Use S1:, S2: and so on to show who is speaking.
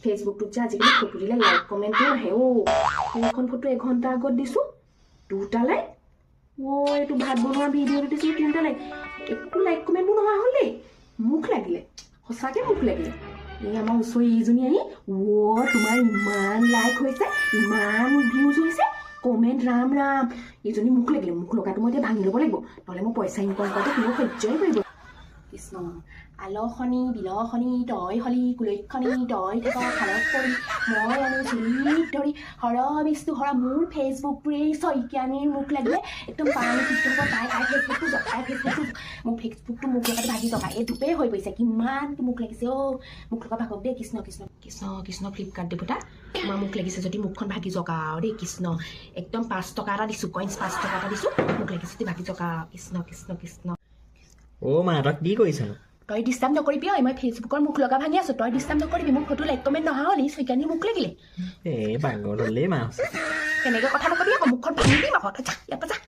S1: ফেচবুকটোত যে আজিকালি ফটো দিলে লাইক কমেণ্টটো নাহে এইখন ফটো এঘণ্টা আগত দিছোঁ 2টা লাইক এইটো ভাত বনোৱা ভিডিঅ'টো দিছোঁ 3টা লাইক একো লাইক কমেণ্টবোৰ নোহোৱা হ'ল দেই মুখ লাগিলে সঁচাকৈ মুখ লাগিলে এই আমাৰ ওচৰৰ এইজনী আহি তোমাৰ ইমান লাইক হৈছে ইমান ভিউজ হৈছে কমেণ্ট ৰাম ৰাম এইজনী মুখ লাগিলে মুখ লগাটো মই এতিয়া ভাঙি ল'ব লাগিব নহ'লে মই পইচা ইনকম কৰাটো কোনো সহ্যই কৰিব কৃষ্ণ আলখনি বিলখনি তই হলি কুলক্ষণি তই থকা খালত পৰি মই আনো চুলিত ধৰি হৰ বিষ্ণু হৰ মোৰ ফেচবুকটোৰে শইকীয়ানীৰ মুখ লাগিলে একদম পানী পিছটো হ'ব তাই ফেচবুকটো জকাই মোৰ ফেচবুকটো মুখ লগাটো ভাগি জকা এই ধূপেই হৈ পৰিছে কিমানটো মুখ লাগিছে মুখ লগা ভাগক দেই কৃষ্ণ কৃষ্ণ কৃষ্ণ কৃষ্ণ ফ্লিপকাৰ্ট দেৱতা তোমাৰ মুখ লাগিছে যদি মুখখন ভাগি জকা দেই কৃষ্ণ একদম 5 টকা এটা দিছোঁ কইনছ 5 টকা এটা দিছোঁ মুখ লাগিছে যদি ভাগি জকা কৃষ্ণ কৃষ্ণ কৃষ্ণ
S2: মা তই কি কৰিছনো
S1: তই ডিষ্টাৰ্ব নকৰিবি মই ফেচবুকৰ মুখ লগা ভাঙি আছোঁ তই ডিষ্টাৰ্ব নকৰিবি মোৰ ফটো লাইক কমেণ্ট নহা হ'লি শইকীয়ানী মুখ লাগিলে
S2: পাগল হ'লেই মা
S1: তেনেকৈ কথা নকবি আকৌ মুখখন ভাঙি দিম আকৌ যা ইয়াৰ পৰা যা